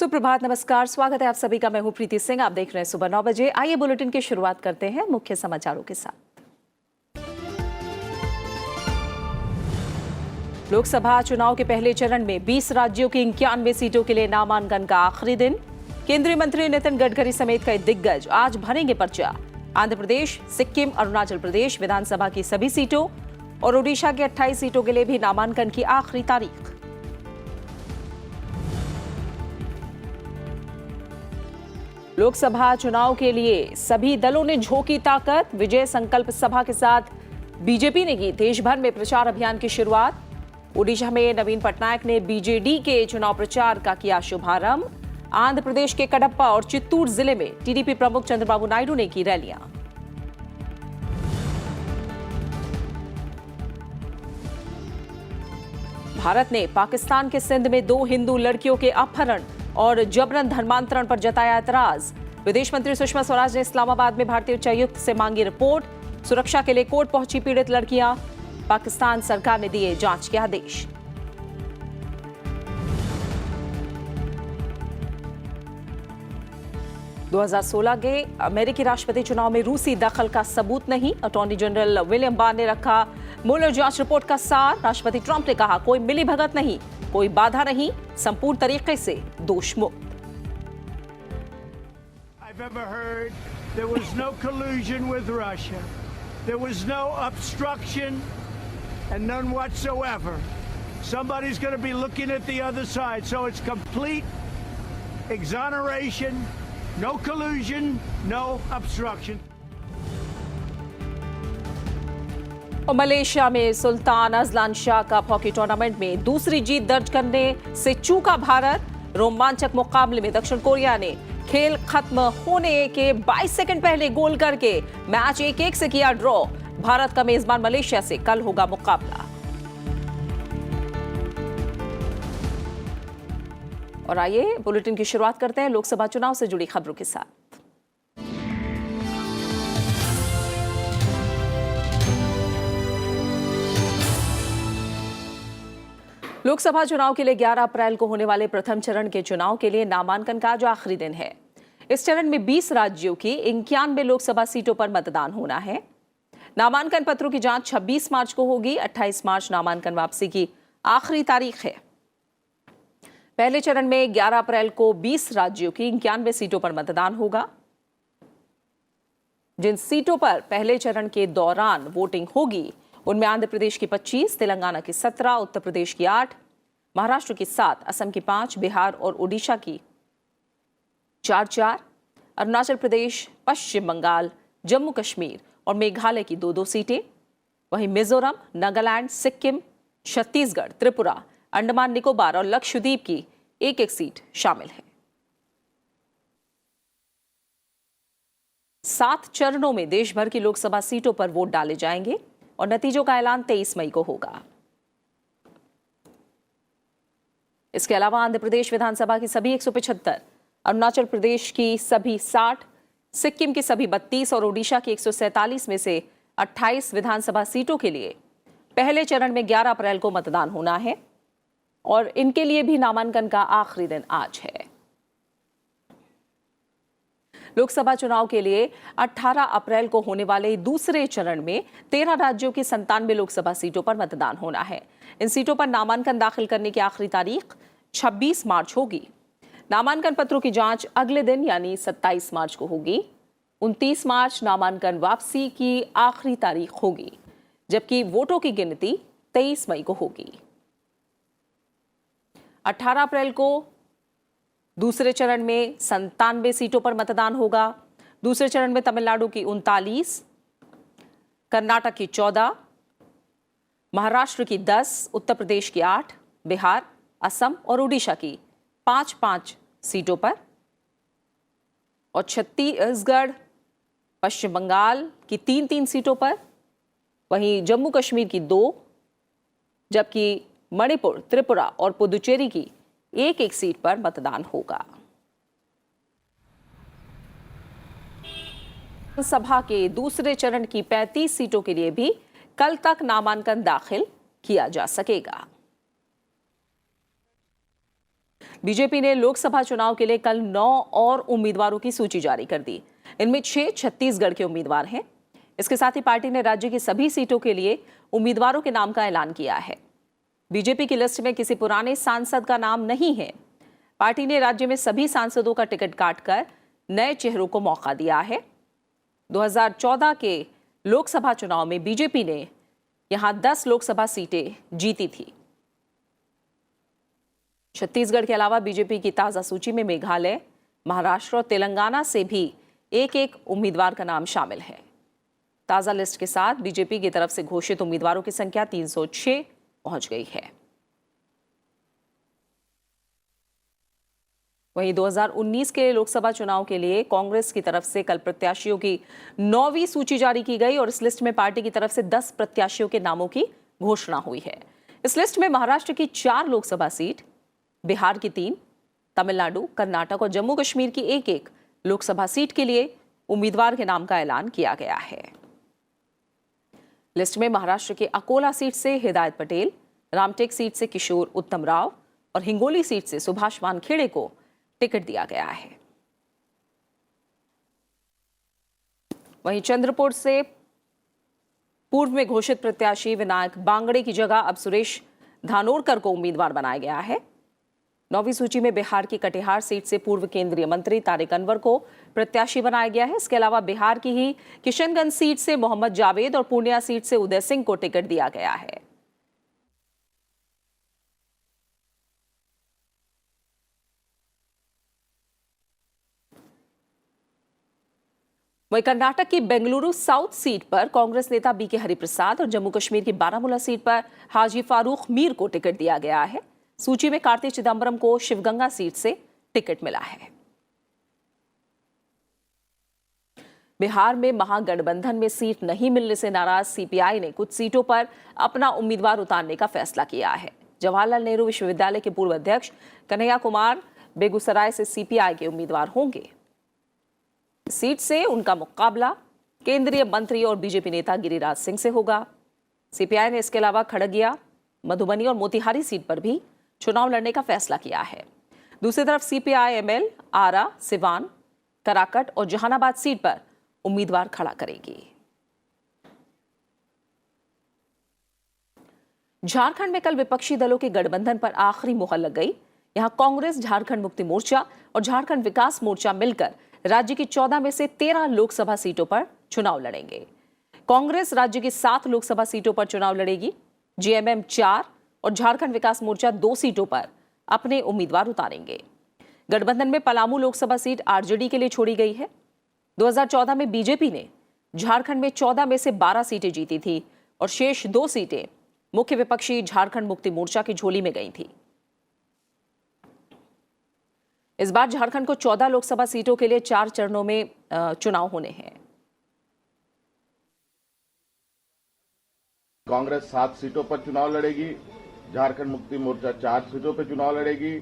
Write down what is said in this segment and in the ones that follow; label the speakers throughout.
Speaker 1: सुप्रभात, नमस्कार, स्वागत है आप सभी का। मैं हूं प्रीति सिंह। आप देख रहे हैं सुबह 9 बजे। आइए बुलेटिन की शुरुआत करते हैं मुख्य समाचारों के साथ। लोकसभा चुनाव के पहले चरण में 20 राज्यों की 91 सीटों के लिए नामांकन का आखिरी दिन। केंद्रीय मंत्री नितिन गडकरी समेत कई दिग्गज आज भरेंगे पर्चा। आंध्र प्रदेश, सिक्किम, अरुणाचल प्रदेश विधानसभा की सभी सीटों और ओडिशा की 28 सीटों के लिए भी नामांकन की आखिरी तारीख। लोकसभा चुनाव के लिए सभी दलों ने झोंकी ताकत। विजय संकल्प सभा के साथ बीजेपी ने की देश भर में प्रचार अभियान की शुरुआत। ओडिशा में नवीन पटनायक ने बीजेडी के चुनाव प्रचार का किया शुभारंभ। आंध्र प्रदेश के कडप्पा और चित्तूर जिले में टीडीपी प्रमुख चंद्रबाबू नायडू ने की रैलियां। भारत ने पाकिस्तान के सिंध में 2 हिंदू लड़कियों के अपहरण और जबरन धर्मांतरण पर जताया ऐतराज। विदेश मंत्री सुषमा स्वराज ने इस्लामाबाद में भारतीय उच्चायुक्त से मांगी रिपोर्ट। सुरक्षा के लिए कोर्ट पहुंची पीड़ित लड़कियां। पाकिस्तान सरकार ने दिए जांच के आदेश। – 2016 के अमेरिकी राष्ट्रपति चुनाव में रूसी दखल का सबूत नहीं। अटॉर्नी जनरल विलियम बार ने रखा मुलर जांच रिपोर्ट का सार। राष्ट्रपति ट्रंप ने कहा कोई मिलीभगत नहीं, कोई बाधा नहीं, संपूर्ण तरीके से दोष मुक्त।
Speaker 2: I've ever heard there was no collusion with Russia. There was no obstruction and none whatsoever. Somebody's going to be looking at the other side, so it's complete exoneration, no collusion, no obstruction.
Speaker 1: और Malaysia में Sultan Azlan Shah cup hockey tournament में दूसरी जीत दर्ज करने से चूका भारत। रोमांचक मुकाबले में दक्षिण कोरिया ने खेल खत्म होने के 22 सेकंड पहले गोल करके मैच 1-1 से किया ड्रॉ। भारत का मेजबान मलेशिया से कल होगा मुकाबला। और आइए बुलेटिन की शुरुआत करते हैं लोकसभा चुनाव से जुड़ी खबरों के साथ। लोकसभा चुनाव के लिए 11 अप्रैल को होने वाले प्रथम चरण के चुनाव के लिए नामांकन का आज आखिरी दिन है। इस चरण में 20 राज्यों की 91 लोकसभा सीटों पर मतदान होना है। नामांकन पत्रों की जांच 26 मार्च को होगी। 28 मार्च नामांकन वापसी की आखिरी तारीख है। पहले चरण में 11 अप्रैल को 20 राज्यों की 91 सीटों पर मतदान होगा। जिन सीटों पर पहले चरण के दौरान वोटिंग होगी उनमें आंध्र प्रदेश की 25, तेलंगाना की 17, उत्तर प्रदेश की 8, महाराष्ट्र की 7, असम की 5, बिहार और ओडिशा की 4-4, अरुणाचल प्रदेश, पश्चिम बंगाल, जम्मू कश्मीर और मेघालय की 2-2 सीटें। वहीं मिजोरम, नागालैंड, सिक्किम, छत्तीसगढ़, त्रिपुरा, अंडमान निकोबार और लक्षद्वीप की 1-1 सीट शामिल है। 7 चरणों में देश भर की लोकसभा सीटों पर वोट डाले जाएंगे और नतीजों का ऐलान 23 मई को होगा। इसके अलावा आंध्र प्रदेश विधानसभा की सभी 175, अरुणाचल प्रदेश की सभी 60, सिक्किम की सभी 32 और ओडिशा की 147 में से 28 विधानसभा सीटों के लिए पहले चरण में 11 अप्रैल को मतदान होना है और इनके लिए भी नामांकन का आखिरी दिन आज है। लोकसभा चुनाव के लिए 18 अप्रैल को होने वाले दूसरे चरण में 13 राज्यों की 97 लोकसभा सीटों पर मतदान होना है। इन सीटों पर नामांकन दाखिल करने की आखिरी तारीख 26 मार्च होगी। नामांकन पत्रों की जांच अगले दिन यानी 27 मार्च को होगी। 29 मार्च नामांकन वापसी की आखिरी तारीख होगी, जबकि वोटों की गिनती 23 मई को होगी। 18 अप्रैल को दूसरे चरण में 97 सीटों पर मतदान होगा। दूसरे चरण में तमिलनाडु की 39, कर्नाटक की 14, महाराष्ट्र की 10, उत्तर प्रदेश की 8, बिहार, असम और ओडिशा की 5-5 सीटों पर और छत्तीसगढ़, पश्चिम बंगाल की 3-3 सीटों पर। वहीं जम्मू कश्मीर की 2, जबकि मणिपुर, त्रिपुरा और पुदुचेरी की 1-1 सीट पर मतदान होगा। सभा के दूसरे चरण की 35 सीटों के लिए भी कल तक नामांकन दाखिल किया जा सकेगा। बीजेपी ने लोकसभा चुनाव के लिए कल 9 और उम्मीदवारों की सूची जारी कर दी। इनमें 6 छत्तीसगढ़ के उम्मीदवार हैं। इसके साथ ही पार्टी ने राज्य की सभी सीटों के लिए उम्मीदवारों के नाम का ऐलान किया है। बीजेपी की लिस्ट में किसी पुराने सांसद का नाम नहीं है। पार्टी ने राज्य में सभी सांसदों का टिकट काटकर नए चेहरों को मौका दिया है। 2014 के लोकसभा चुनाव में बीजेपी ने यहां 10 लोकसभा सीटें जीती थी। छत्तीसगढ़ के अलावा बीजेपी की ताजा सूची में मेघालय, महाराष्ट्र और तेलंगाना से भी एक उम्मीदवार का नाम शामिल है। ताजा लिस्ट के साथ बीजेपी की तरफ से घोषित उम्मीदवारों की संख्या 306 पहुंच गई है। वहीं 2019 के लोकसभा चुनाव के लिए कांग्रेस की तरफ से कल प्रत्याशियों की 9वीं सूची जारी की गई और इस लिस्ट में पार्टी की तरफ से 10 प्रत्याशियों के नामों की घोषणा हुई है। इस लिस्ट में महाराष्ट्र की 4 लोकसभा सीट, बिहार की 3, तमिलनाडु, कर्नाटक और जम्मू कश्मीर की एक लोकसभा सीट के लिए उम्मीदवार के नाम का ऐलान किया गया है। लिस्ट में महाराष्ट्र के अकोला सीट से हिदायत पटेल, रामटेक सीट से किशोर उत्तम राव और हिंगोली सीट से सुभाष वानखेड़े को टिकट दिया गया है। वहीं चंद्रपुर से पूर्व में घोषित प्रत्याशी विनायक बांगड़े की जगह अब सुरेश धानोरकर को उम्मीदवार बनाया गया है। 9वीं सूची में बिहार की कटिहार सीट से पूर्व केंद्रीय मंत्री तारिक अनवर को प्रत्याशी बनाया गया है। इसके अलावा बिहार की ही किशनगंज सीट से मोहम्मद जावेद और पूर्णिया सीट से उदय सिंह को टिकट दिया गया है। वहीं कर्नाटक की बेंगलुरु साउथ सीट पर कांग्रेस नेता बीके हरिप्रसाद और जम्मू कश्मीर की बारामूला सीट पर हाजी फारूक मीर को टिकट दिया गया है। सूची में कार्ति चिदंबरम को शिवगंगा सीट से टिकट मिला है। बिहार में महागठबंधन में सीट नहीं मिलने से नाराज सीपीआई ने कुछ सीटों पर अपना उम्मीदवार उतारने का फैसला किया है। जवाहरलाल नेहरू विश्वविद्यालय के पूर्व अध्यक्ष कन्हैया कुमार बेगूसराय से सीपीआई के उम्मीदवार होंगे। सीट से उनका मुकाबला केंद्रीय मंत्री और बीजेपी नेता गिरिराज सिंह से होगा। सीपीआई ने इसके अलावा खड़गिया, मधुबनी और मोतिहारी सीट पर भी चुनाव लड़ने का फैसला किया है। दूसरी तरफ सीपीआई एमएल आरा, सिवान, कराकट और जहानाबाद सीट पर उम्मीदवार खड़ा करेगी। झारखंड में कल विपक्षी दलों के गठबंधन पर आखिरी मुहर लग गई। यहां कांग्रेस, झारखंड मुक्ति मोर्चा और झारखंड विकास मोर्चा मिलकर राज्य की 14 में से 13 लोकसभा सीटों पर चुनाव लड़ेंगे। कांग्रेस राज्य की 7 लोकसभा सीटों पर चुनाव लड़ेगी। जेएमएम 4 और झारखंड विकास मोर्चा 2 सीटों पर अपने उम्मीदवार उतारेंगे। गठबंधन में पलामू लोकसभा सीट आरजेडी के लिए छोड़ी गई है। 2014 में बीजेपी ने झारखंड में 14 में से 12 सीटें जीती थी और शेष 2 सीटें मुख्य विपक्षी झारखंड मुक्ति मोर्चा की झोली में गई थी। इस बार झारखंड को 14 लोकसभा सीटों के लिए 4 चरणों में चुनाव होने हैं।
Speaker 3: कांग्रेस 7 सीटों पर चुनाव लड़ेगी, झारखंड मुक्ति मोर्चा 4 सीटों पर चुनाव लड़ेगी,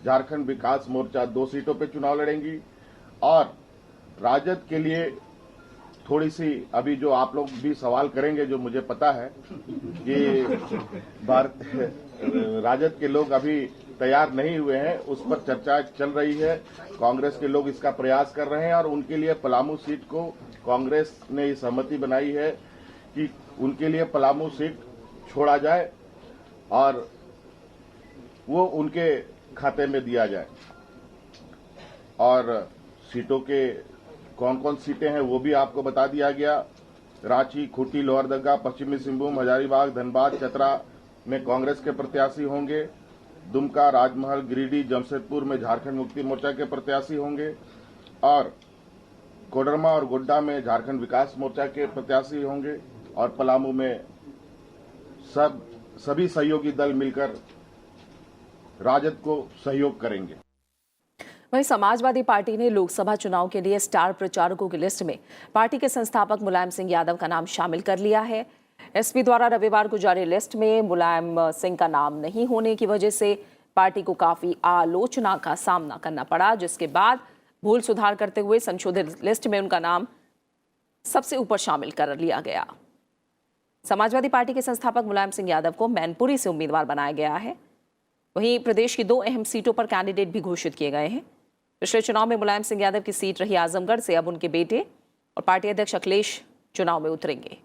Speaker 3: झारखंड विकास मोर्चा 2 सीटों पर चुनाव लड़ेंगी और राजद के लिए थोड़ी सी अभी जो आप लोग भी सवाल करेंगे, जो मुझे पता है कि राजद के लोग अभी तैयार नहीं हुए हैं, उस पर चर्चा चल रही है। कांग्रेस के लोग इसका प्रयास कर रहे हैं और उनके लिए पलामू सीट को कांग्रेस ने ये सहमति बनाई है कि उनके लिए पलामू सीट छोड़ा जाए और वो उनके खाते में दिया जाए। और सीटों के कौन कौन सीटें हैं वो भी आपको बता दिया गया। रांची, खूंटी, लोहरदगा, पश्चिमी सिंहभूम, हजारीबाग, धनबाद, चतरा में कांग्रेस के प्रत्याशी होंगे। दुमका, राजमहल, गिरिडीह, जमशेदपुर में झारखंड मुक्ति मोर्चा के प्रत्याशी होंगे और कोडरमा और गोड्डा में झारखंड विकास मोर्चा के प्रत्याशी होंगे और पलामू में सभी सहयोगी दल मिलकर राजद को सहयोग करेंगे।
Speaker 1: वहीं समाजवादी पार्टी ने लोकसभा चुनाव के लिए स्टार प्रचारकों की लिस्ट में पार्टी के संस्थापक मुलायम सिंह यादव का नाम शामिल कर लिया है। एसपी द्वारा रविवार को जारी लिस्ट में मुलायम सिंह का नाम नहीं होने की वजह से पार्टी को काफी आलोचना का सामना करना पड़ा, जिसके बाद भूल सुधार करते हुए संशोधित लिस्ट में उनका नाम सबसे ऊपर शामिल कर लिया गया। समाजवादी पार्टी के संस्थापक मुलायम सिंह यादव को मैनपुरी से उम्मीदवार बनाया गया है। वहीं प्रदेश की 2 अहम सीटों पर कैंडिडेट भी घोषित किए गए हैं। पिछले चुनाव में मुलायम सिंह यादव की सीट रही आजमगढ़ से अब उनके बेटे और पार्टी अध्यक्ष अखिलेश चुनाव में उतरेंगे,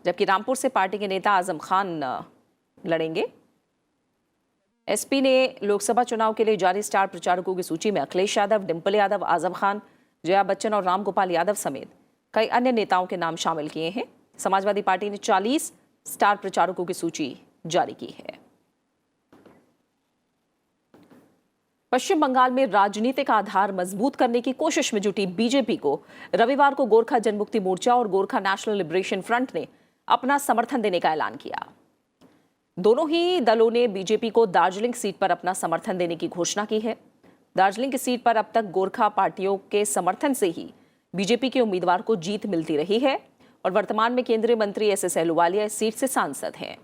Speaker 1: जबकि रामपुर से पार्टी के नेता आजम खान लड़ेंगे। एसपी ने लोकसभा चुनाव के लिए जारी स्टार प्रचारकों की सूची में अखिलेश यादव, डिंपल यादव, आजम खान, जया बच्चन और रामगोपाल यादव समेत कई अन्य नेताओं के नाम शामिल किए हैं। समाजवादी पार्टी ने 40 स्टार प्रचारकों की सूची जारी की है। पश्चिम बंगाल में राजनीतिक आधार मजबूत करने की कोशिश में जुटी बीजेपी को रविवार को गोरखा जनमुक्ति मोर्चा और गोरखा नेशनल लिबरेशन फ्रंट ने अपना समर्थन देने का ऐलान किया। दोनों ही दलों ने बीजेपी को दार्जिलिंग सीट पर अपना समर्थन देने की घोषणा की है। दार्जिलिंग की सीट पर अब तक गोरखा पार्टियों के समर्थन से ही बीजेपी के उम्मीदवार को जीत मिलती रही है और वर्तमान में केंद्रीय मंत्री एस अहलूवालिया इस सीट से सांसद हैं।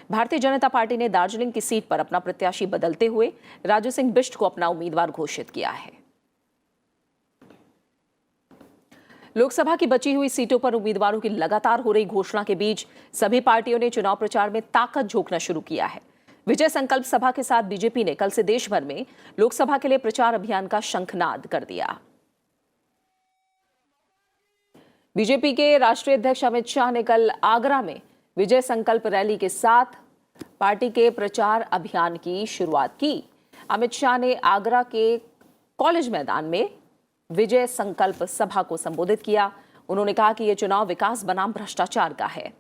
Speaker 1: भारतीय जनता पार्टी ने दार्जिलिंग की सीट पर अपना प्रत्याशी बदलते हुए राजू सिंह बिष्ट को अपना उम्मीदवार घोषित किया है। लोकसभा की बची हुई सीटों पर उम्मीदवारों की लगातार हो रही घोषणा के बीच सभी पार्टियों ने चुनाव प्रचार में ताकत झोंकना शुरू किया है। विजय संकल्प सभा के साथ बीजेपी ने कल से देश भर में लोकसभा के लिए प्रचार अभियान का शंखनाद कर दिया। बीजेपी के राष्ट्रीय अध्यक्ष अमित शाह ने कल आगरा में विजय संकल्प रैली के साथ पार्टी के प्रचार अभियान की शुरुआत की। अमित शाह ने आगरा के कॉलेज मैदान में विजय संकल्प सभा को संबोधित किया। उन्होंने कहा कि यह चुनाव विकास बनाम भ्रष्टाचार का है।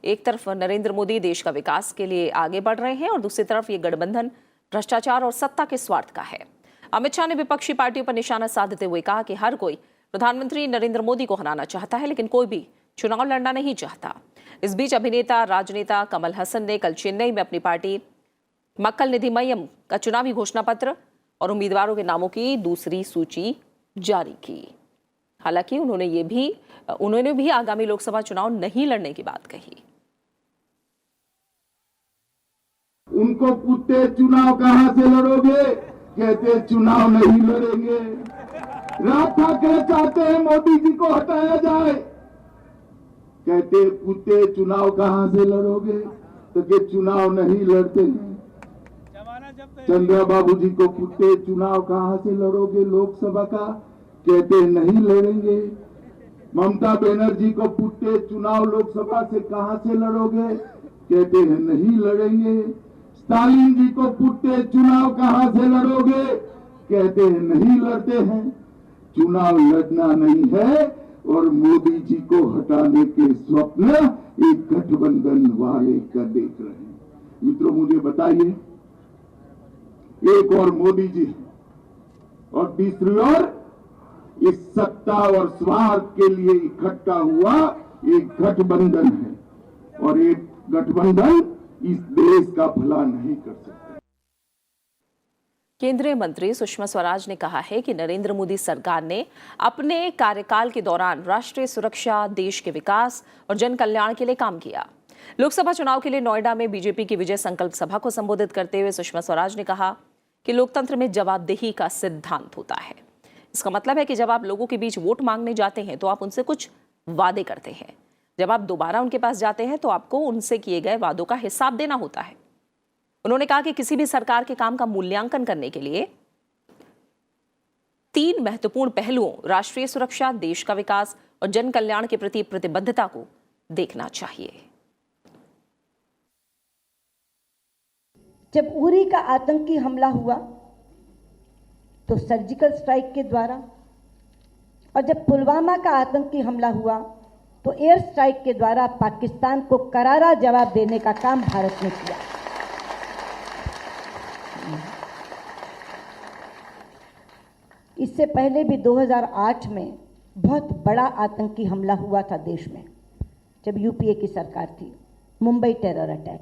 Speaker 1: एक तरफ नरेंद्र मोदी देश का विकास के लिए आगे बढ़ रहे हैं और दूसरी तरफ ये गठबंधन भ्रष्टाचार और सत्ता के स्वार्थ का है। अमित शाह ने विपक्षी पार्टियों पर निशाना साधते हुए कहा कि हर कोई प्रधानमंत्री नरेंद्र मोदी को हराना चाहता है, लेकिन कोई भी चुनाव लड़ना नहीं चाहता। इस बीच अभिनेता राजनेता कमल हसन ने कल चेन्नई में अपनी पार्टी मक्कल निधि मय्यम का चुनावी घोषणा पत्र और उम्मीदवारों के नामों की दूसरी सूची जारी की। हालांकि उन्होंने भी आगामी लोकसभा चुनाव नहीं लड़ने की बात कही।
Speaker 4: उनको पूछते चुनाव कहां से लड़ोगे, कहते चुनाव नहीं लड़ेंगे। राज ठाकरे चाहते हैं मोदी जी को हटाया जाए, कहते पूछते चुनाव कहां से लड़ोगे, तो कि चुनाव नहीं लड़ते हैं। चंद्रा बाबू जी को पूछते चुनाव कहां से लड़ोगे लोकसभा का, कहते नहीं लड़ेंगे। ममता बनर्जी को पूछते चुनाव लोकसभा से कहां से लड़ोगे, कहते हैं नहीं लड़ेंगे। स्टालिन जी को पूछते चुनाव कहां से लड़ोगे, कहते हैं नहीं लड़ते हैं। चुनाव लड़ना नहीं है और मोदी जी को हटाने के स्वप्न एक गठबंधन वाले का देख रहे हैं। मित्रों, मुझे बताइए, एक और मोदी जी और तीसरी ओर इस सत्ता और स्वार्थ के लिए इकट्ठा हुआ एक गठबंधन है और एक गठबंधन इस देश का भला नहीं कर सकता।
Speaker 1: केंद्रीय मंत्री सुषमा स्वराज ने कहा है कि नरेंद्र मोदी सरकार ने अपने कार्यकाल के दौरान राष्ट्रीय सुरक्षा, देश के विकास और जन कल्याण के लिए काम किया। लोकसभा चुनाव के लिए नोएडा में बीजेपी की विजय संकल्प सभा को संबोधित करते हुए सुषमा स्वराज ने कहा कि लोकतंत्र में जवाबदेही का सिद्धांत होता है। इसका मतलब है कि जब आप लोगों के बीच वोट मांगने जाते हैं तो आप उनसे कुछ वादे करते हैं। जब आप दोबारा उनके पास जाते हैं तो आपको उनसे किए गए वादों का हिसाब देना होता है। उन्होंने कहा कि किसी भी सरकार के काम का मूल्यांकन करने के लिए 3 महत्वपूर्ण पहलुओं राष्ट्रीय सुरक्षा, देश का विकास और जन कल्याण के प्रति प्रतिबद्धता को देखना चाहिए।
Speaker 5: जब उरी का आतंकी हमला हुआ तो सर्जिकल स्ट्राइक के द्वारा, और जब पुलवामा का आतंकी हमला हुआ तो एयर स्ट्राइक के द्वारा पाकिस्तान को करारा जवाब देने का काम भारत ने किया। इससे पहले भी 2008 में बहुत बड़ा आतंकी हमला हुआ था देश में, जब यूपीए की सरकार थी। मुंबई टेरर अटैक,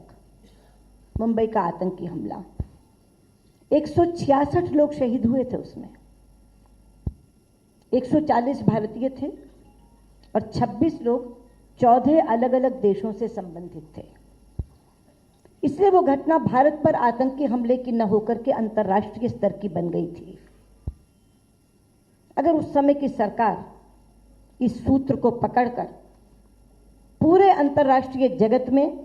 Speaker 5: मुंबई का आतंकी हमला, 166 लोग शहीद हुए थे उसमें। 140 भारतीय थे और 26 लोग 14 अलग अलग देशों से संबंधित थे। इसलिए वो घटना भारत पर आतंकी हमले की न होकर के अंतर्राष्ट्रीय स्तर की बन गई थी। अगर उस समय की सरकार इस सूत्र को पकड़कर पूरे अंतर्राष्ट्रीय जगत में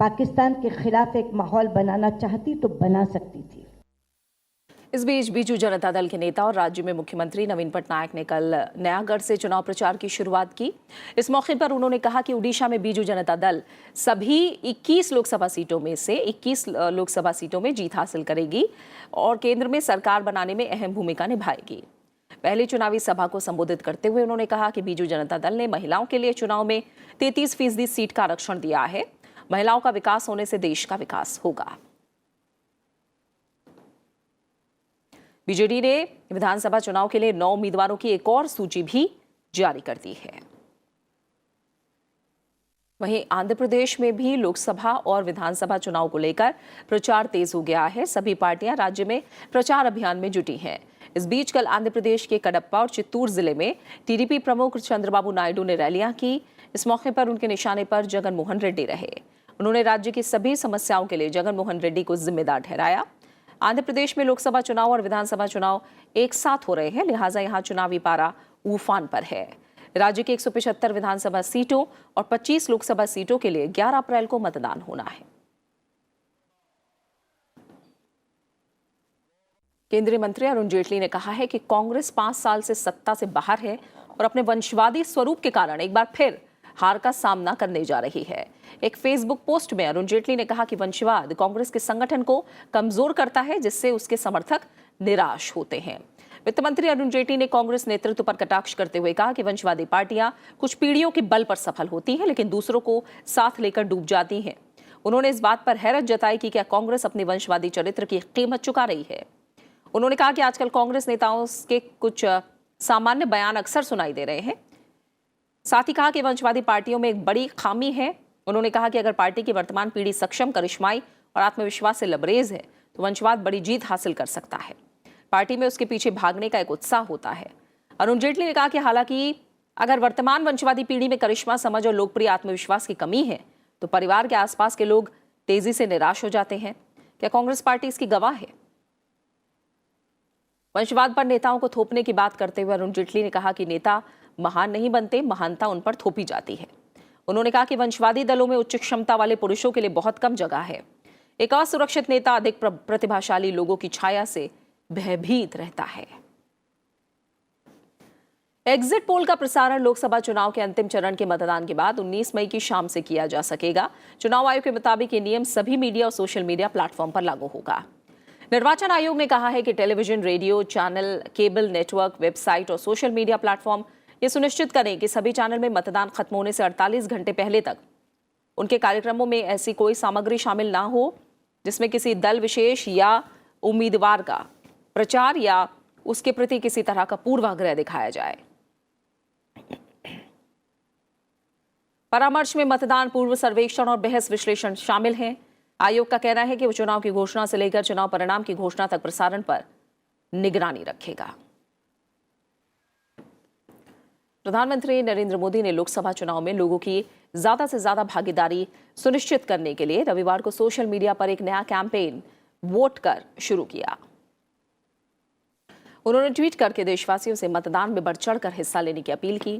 Speaker 5: पाकिस्तान के खिलाफ एक माहौल बनाना चाहती तो बना सकती थी।
Speaker 1: इस बीच बीजू जनता दल के नेता और राज्य में मुख्यमंत्री नवीन पटनायक ने कल नयागढ़ से चुनाव प्रचार की शुरुआत की। इस मौके पर उन्होंने कहा कि उड़ीसा में बीजू जनता दल सभी 21 लोकसभा सीटों में से 21 लोकसभा सीटों में जीत हासिल करेगी और केंद्र में सरकार बनाने में अहम भूमिका निभाएगी। पहली चुनावी सभा को संबोधित करते हुए उन्होंने कहा कि बीजू जनता दल ने महिलाओं के लिए चुनाव में 33% सीट का आरक्षण दिया है। महिलाओं का विकास होने से देश का विकास होगा। बीजेडी ने विधानसभा चुनाव के लिए 9 उम्मीदवारों की एक और सूची भी जारी कर दी है। वहीं आंध्र प्रदेश में भी लोकसभा और विधानसभा चुनाव को लेकर प्रचार तेज हो गया है। सभी पार्टियां राज्य में प्रचार अभियान में जुटी हैं। इस बीच कल आंध्र प्रदेश के कडप्पा और चित्तूर जिले में टीडीपी प्रमुख चंद्रबाबू नायडू ने रैलियां की। इस मौके पर उनके निशाने पर जगन मोहन रेड्डी रहे। उन्होंने राज्य की सभी समस्याओं के लिए जगन मोहन रेड्डी को जिम्मेदार ठहराया। आंध्र प्रदेश में लोकसभा चुनाव और विधानसभा चुनाव एक साथ हो रहे हैं, लिहाजा यहां चुनावी पारा उफान पर है। राज्य की 175 विधानसभा सीटों और 25 लोकसभा सीटों के लिए 11 अप्रैल को मतदान होना है। केंद्रीय मंत्री अरुण जेटली ने कहा है कि कांग्रेस 5 साल से सत्ता से बाहर है और अपने वंशवादी स्वरूप के कारण एक बार फिर हार का सामना करने जा रही है। एक फेसबुक पोस्ट में अरुण जेटली ने कहा कि वंशवाद कांग्रेस के संगठन को कमजोर करता है, जिससे उसके समर्थक निराश होते हैं। वित्त मंत्री अरुण जेटली ने कांग्रेस नेतृत्व पर कटाक्ष करते हुए कहा कि वंशवादी पार्टियां कुछ पीढ़ियों के बल पर सफल होती हैं, लेकिन दूसरों को साथ लेकर डूब जाती हैं। उन्होंने इस बात पर हैरत जताई कि क्या कांग्रेस अपने वंशवादी चरित्र की कीमत चुका रही है। उन्होंने कहा कि आजकल कांग्रेस नेताओं के कुछ सामान्य बयान अक्सर सुनाई दे रहे हैं। साथ ही कहा कि वंशवादी पार्टियों में एक बड़ी खामी है। उन्होंने कहा कि अगर पार्टी की वर्तमान पीढ़ी सक्षम, करिश्माई और आत्मविश्वास से लबरेज है तो वंशवाद बड़ी जीत हासिल कर सकता है। पार्टी में उसके पीछे भागने का एक उत्साह होता है। अरुण जेटली ने कहा कि हालांकि अगर वर्तमान वंशवादी पीढ़ी में करिश्मा, समझ और लोकप्रिय आत्मविश्वास की कमी है तो परिवार के आसपास के लोग तेजी से निराश हो जाते हैं। क्या कांग्रेस पार्टी इसकी गवाह है? वंशवाद पर नेताओं को थोपने की बात करते हुए अरुण जेटली ने कहा कि नेता महान नहीं बनते, महानता उन पर थोपी जाती है। उन्होंने कहा कि वंशवादी दलों में उच्च क्षमता वाले पुरुषों के लिए बहुत कम जगह है। एक असुरक्षित नेता अधिक प्रतिभाशाली लोगों की छाया से भयभीत रहता है। एग्जिट पोल का प्रसारण लोकसभा चुनाव के अंतिम चरण के मतदान के बाद 19 मई की शाम से किया जा सकेगा। चुनाव आयोग के मुताबिक ये नियम सभी मीडिया और सोशल मीडिया प्लेटफॉर्म पर लागू होगा। निर्वाचन आयोग ने कहा है कि television, radio channel, cable network, website और सोशल मीडिया प्लेटफॉर्म ये सुनिश्चित करें कि सभी चैनल में मतदान खत्म होने से 48 घंटे पहले तक उनके कार्यक्रमों में ऐसी कोई सामग्री शामिल ना हो जिसमें किसी दल विशेष या उम्मीदवार का प्रचार या उसके प्रति किसी तरह का पूर्वाग्रह दिखाया जाए। परामर्श में मतदान पूर्व सर्वेक्षण और बहस विश्लेषण शामिल हैं। आयोग का कहना है कि वो चुनाव की घोषणा से लेकर चुनाव परिणाम की घोषणा तक प्रसारण पर निगरानी रखेगा। प्रधानमंत्री नरेंद्र मोदी ने लोकसभा चुनाव में लोगों की ज्यादा से ज्यादा भागीदारी सुनिश्चित करने के लिए रविवार को सोशल मीडिया पर एक नया कैंपेन वोट कर शुरू किया। उन्होंने ट्वीट करके देशवासियों से मतदान में बढ़ चढ़कर हिस्सा लेने की अपील की।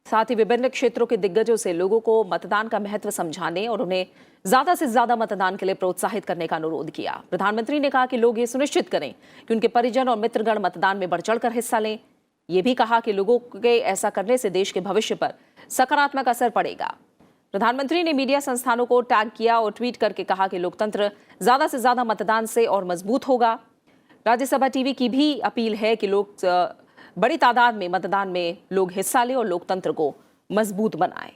Speaker 1: साथ ही विभिन्न क्षेत्रों के दिग्गजों से लोगों को मतदान का महत्व समझाने और उन्हें ज्यादा से ज्यादा मतदान के लिए प्रोत्साहित करने का अनुरोध किया। प्रधानमंत्री ने कहा कि लोग ये सुनिश्चित करें कि उनके परिजन और मित्रगण मतदान में बढ़ चढ़कर हिस्सा लें। ये भी कहा कि लोगों के ऐसा करने से देश के भविष्य पर सकारात्मक असर पड़ेगा। प्रधानमंत्री ने मीडिया संस्थानों को टैग किया और ट्वीट करके कहा कि लोकतंत्र ज्यादा से ज्यादा मतदान से और मजबूत होगा। राज्यसभा टीवी की भी अपील है कि लोग बड़ी तादाद में मतदान में लोग हिस्सा लें और लोकतंत्र को मजबूत बनाएं।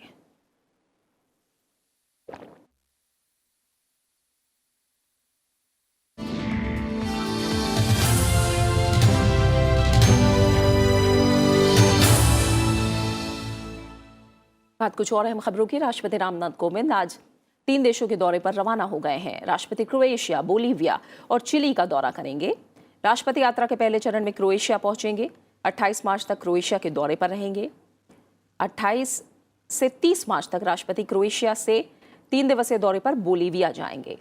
Speaker 1: बात कुछ और अहम खबरों की। राष्ट्रपति रामनाथ कोविंद आज 3 देशों के दौरे पर रवाना हो गए हैं। राष्ट्रपति क्रोएशिया, बोलीविया और चिली का दौरा करेंगे। राष्ट्रपति यात्रा के पहले चरण में क्रोएशिया पहुंचेंगे। 28 मार्च तक क्रोएशिया के दौरे पर रहेंगे। 28 से 30 मार्च तक राष्ट्रपति क्रोएशिया से 3 दिवसीय दौरे पर बोलीविया जाएंगे।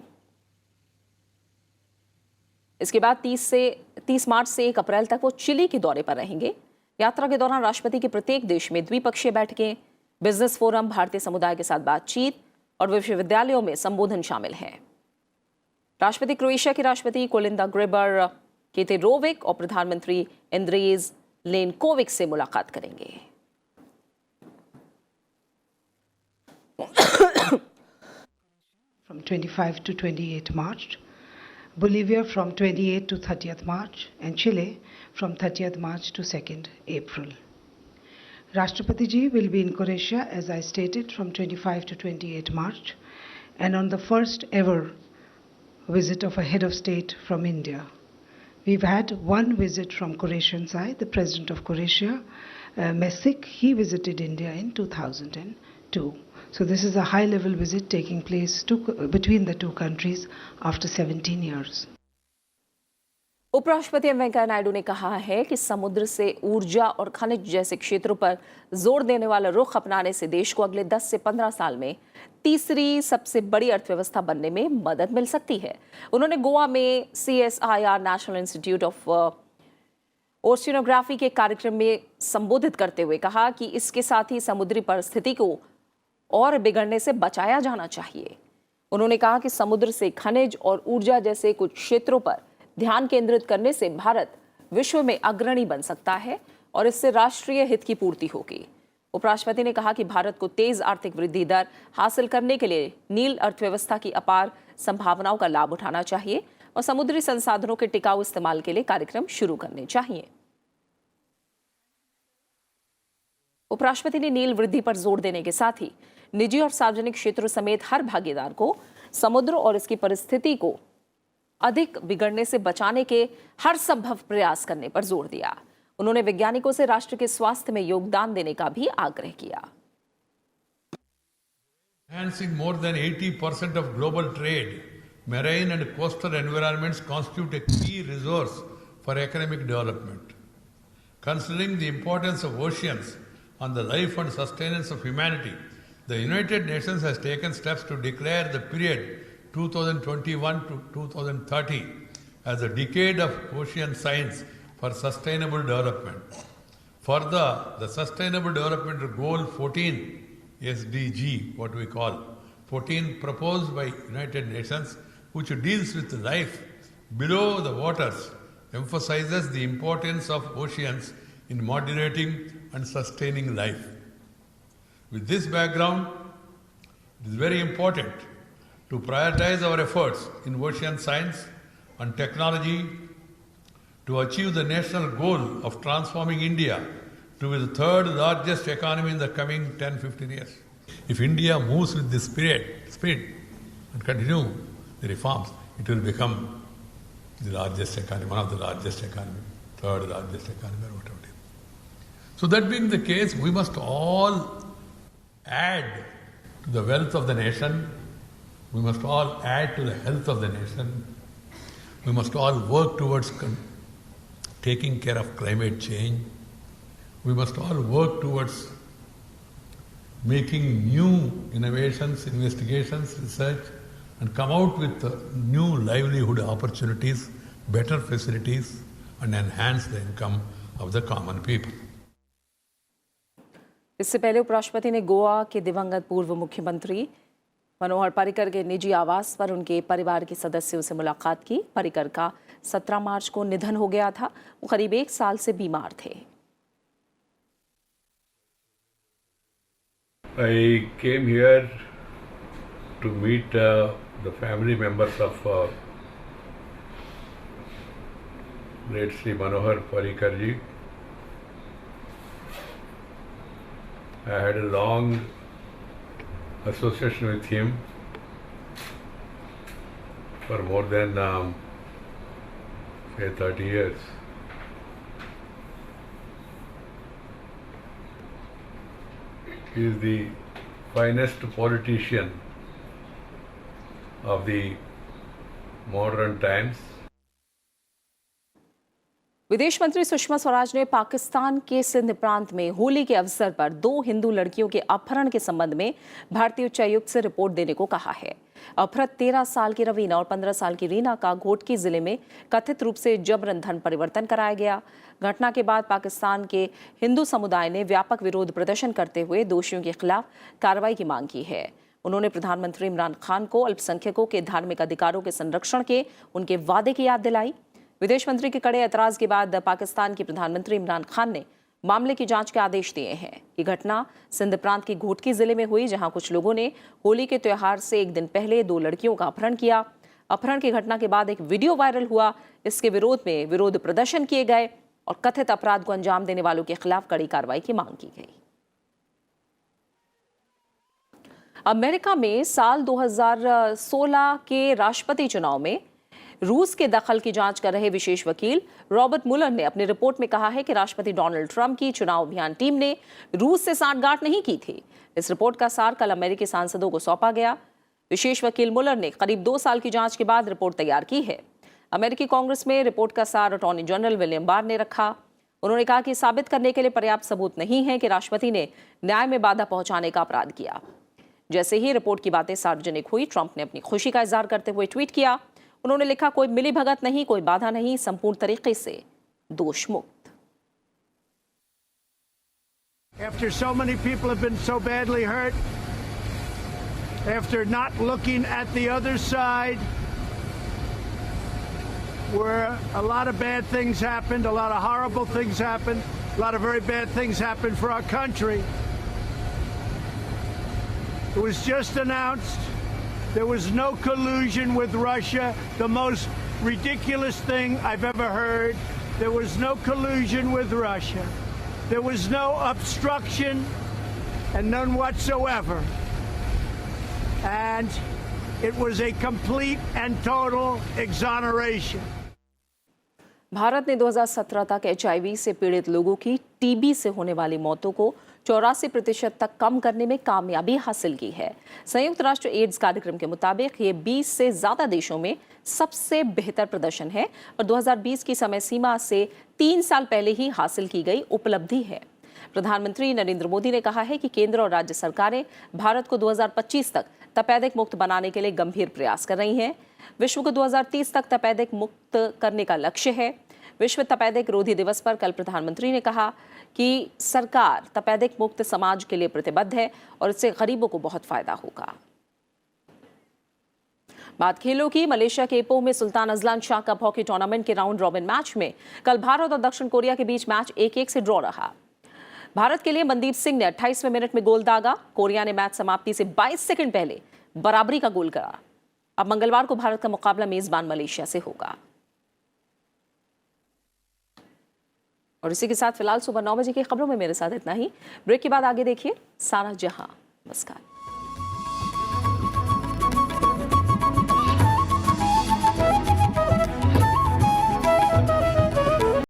Speaker 1: इसके बाद 30 मार्च से 1 अप्रैल तक वो चिली के दौरे पर रहेंगे। यात्रा के दौरान राष्ट्रपति के प्रत्येक देश में द्विपक्षीय बैठकें, बिजनेस फोरम, भारतीय समुदाय के साथ बातचीत और विश्वविद्यालयों में संबोधन शामिल है। राष्ट्रपति क्रोएशिया के राष्ट्रपति कोलिंदा ग्रेबर केतेरोविक और प्रधानमंत्री एंद्रेज लेनकोविक से मुलाकात करेंगे।
Speaker 6: From 25 to 28 March, Bolivia from 28 to 30th March, and Chile from 30th March to 2nd April. Rashtrapati ji will be in Croatia, as I stated, from 25 to 28 March, and on the first ever visit of a head of state from India. We've had one visit from Croatian side, the President of Croatia, Mesic. He visited India in 2002. So this is a high-level visit taking place between the two countries after 17 years.
Speaker 1: उपराष्ट्रपति M Venkaiah Naidu ने कहा है कि समुद्र से ऊर्जा और खनिज जैसे क्षेत्रों पर जोर देने वाला रुख अपनाने से देश को अगले 10 से 15 साल में तीसरी सबसे बड़ी अर्थव्यवस्था बनने में मदद मिल सकती है। उन्होंने गोवा में CSIR national institute of oceanography के कार्यक्रम में संबोधित करते हुए कहा कि इसके साथ ही समुद्री परिस्थिति को और बिगड़ने से बचाया जाना चाहिए। उन्होंने कहा कि समुद्र से खनिज और ऊर्जा जैसे कुछ क्षेत्रों पर ध्यान केंद्रित करने से भारत विश्व में अग्रणी बन सकता है और इससे राष्ट्रीय हित की पूर्ति होगी। उपराष्ट्रपति ने कहा कि भारत को तेज आर्थिक वृद्धि दर हासिल करने के लिए नील अर्थव्यवस्था की अपार संभावनाओं का लाभ उठाना चाहिए और समुद्री संसाधनों के टिकाऊ इस्तेमाल के लिए कार्यक्रम शुरू करने चाहिए। उपराष्ट्रपति ने नील वृद्धि पर जोर देने के साथ ही निजी और सार्वजनिक क्षेत्रों समेत हर भागीदार को समुद्र और इसकी परिस्थिति को अधिक बिगड़ने से बचाने के हर संभव प्रयास करने पर जोर दिया। उन्होंने वैज्ञानिकों से राष्ट्र के स्वास्थ्य में योगदान देने का भी आग्रह किया।
Speaker 7: Enhancing more than 80% of global trade, marine and coastal environments constitute a key resource for economic development. Considering the importance of oceans on the life and sustenance of humanity, the United Nations has taken steps to declare the period 2021 to 2030 as a decade of ocean science for sustainable development. Further, the Sustainable Development Goal 14, SDG, what we call 14, proposed by United Nations, which deals with life below the waters, emphasizes the importance of oceans in moderating and sustaining life. With this background, it is very important to prioritize our efforts in ocean science and technology to achieve the national goal of transforming India to be the third largest economy in the coming 10-15 years. If India moves with this speed and continue the reforms, it will become the largest economy, one of the largest economy, third largest economy or whatever it is. So that being the case, we must all add to the wealth of the nation. We must all add to the health of the nation. We must all work towards taking care of climate change. We must all work towards making new innovations, investigations, research, and come out with new livelihood opportunities, better facilities, and enhance the income of the common people.
Speaker 1: इससे पहले उपराष्ट्रपति ने गोवा के दिवंगत पूर्व मुख्यमंत्री मनोहर पर्रिकर के निजी आवास पर उनके परिवार के सदस्यों से मुलाकात की। पर्रिकर का 17 मार्च को निधन हो गया था। वो करीब 1 साल से बीमार थे।
Speaker 8: I came here to meet the family members of late Sri Manohar Parrikar ji. I had a long association with him for more than say 30 years. He is the finest politician of the modern times.
Speaker 1: विदेश मंत्री सुषमा स्वराज ने पाकिस्तान के सिंध प्रांत में होली के अवसर पर 2 हिंदू लड़कियों के अपहरण के संबंध में भारतीय उच्चायुक्त से रिपोर्ट देने को कहा है। अपहृत 13 साल की रवीना और 15 साल की रीना का घोटकी जिले में कथित रूप से जबरन धन परिवर्तन कराया गया। घटना के बाद पाकिस्तान के हिंदू समुदाय ने व्यापक विरोध प्रदर्शन करते हुए दोषियों के खिलाफ कार्रवाई की मांग की है। उन्होंने प्रधानमंत्री इमरान खान को अल्पसंख्यकों के धार्मिक अधिकारों के संरक्षण के उनके वादे की याद दिलाई। विदेश मंत्री के कड़े ऐतराज के बाद पाकिस्तान के प्रधानमंत्री इमरान खान ने मामले की जांच के आदेश दिए हैं। ये घटना सिंध प्रांत की घोटकी जिले में हुई, जहां कुछ लोगों ने होली के त्योहार से एक दिन पहले 2 लड़कियों का अपहरण किया। अपहरण की घटना के बाद एक वीडियो वायरल हुआ। इसके विरोध में विरोध प्रदर्शन किए गए और कथित अपराध को अंजाम देने वालों के खिलाफ कड़ी कार्रवाई की मांग की गई। अमेरिका में साल 2016 के राष्ट्रपति चुनाव में रूस के दखल की जांच कर रहे विशेष वकील रॉबर्ट मुलर ने अपनी रिपोर्ट में कहा है कि राष्ट्रपति डोनाल्ड ट्रंप की चुनाव अभियान टीम ने रूस से सांठगांठ नहीं की थी। इस रिपोर्ट का सार कल अमेरिकी सांसदों को सौंपा गया। विशेष वकील मुलर ने करीब 2 साल की जांच के बाद रिपोर्ट तैयार की है। अमेरिकी कांग्रेस में रिपोर्ट का सार अटॉर्नी जनरल विलियम बार ने रखा। उन्होंने कहा कि साबित करने के लिए पर्याप्त सबूत नहीं है कि राष्ट्रपति ने न्याय में बाधा पहुंचाने का अपराध किया। जैसे ही रिपोर्ट की बातें सार्वजनिक हुई, ट्रंप ने अपनी खुशी का इजहार करते हुए ट्वीट किया। उन्होंने लिखा, कोई मिलीभगत नहीं, कोई बाधा नहीं, संपूर्ण तरीके से दोष मुक्त।
Speaker 2: After so many people have been so badly hurt, after not looking at the other side, where a lot of bad things happened, a lot of horrible things happened, a lot of very bad things happened for our country. It was just announced there was no collusion with Russia, the most ridiculous thing I've ever heard. There was no collusion with Russia. There was no obstruction, and none whatsoever. And it was a complete and total exoneration.
Speaker 1: Bharat ने 2017 तक HIV से पीड़ित लोगों की TB से होने वाली मौतों को 84% तक कम करने में कामयाबी हासिल की है। संयुक्त राष्ट्र एड्स कार्यक्रम के मुताबिक ये 20 से ज्यादा देशों में सबसे बेहतर प्रदर्शन है और 2020 की समय सीमा से 3 साल पहले ही हासिल की गई उपलब्धि है। प्रधानमंत्री नरेंद्र मोदी ने कहा है कि केंद्र और राज्य सरकारें भारत को 2025 तक तपेदिक मुक्त बनाने के लिए गंभीर प्रयास कर रही हैं। विश्व को 2030 तक तपेदिक मुक्त करने का लक्ष्य है। विश्व तपेदिक रोधी दिवस पर कल प्रधानमंत्री ने कहा कि सरकार तपेदिक मुक्त समाज के लिए प्रतिबद्ध है और इससे गरीबों को बहुत फायदा होगा। बात खेलों की। मलेशिया के इपोह में Sultan Azlan Shah cup hockey tournament के राउंड रॉबिन मैच में कल भारत और दक्षिण कोरिया के बीच मैच 1-1 से ड्रॉ रहा। भारत के लिए मनदीप सिंह ने 28वें मिनट में गोल दागा। कोरिया ने मैच समाप्ति से 22 सेकंड पहले बराबरी का गोल करा। अब मंगलवार को भारत का मुकाबला मेजबान मलेशिया से होगा। और इसी के साथ फिलहाल सुबह 9 बजे की खबरों में मेरे साथ इतना ही। ब्रेक के बाद आगे देखिए सारा जहां। नमस्कार।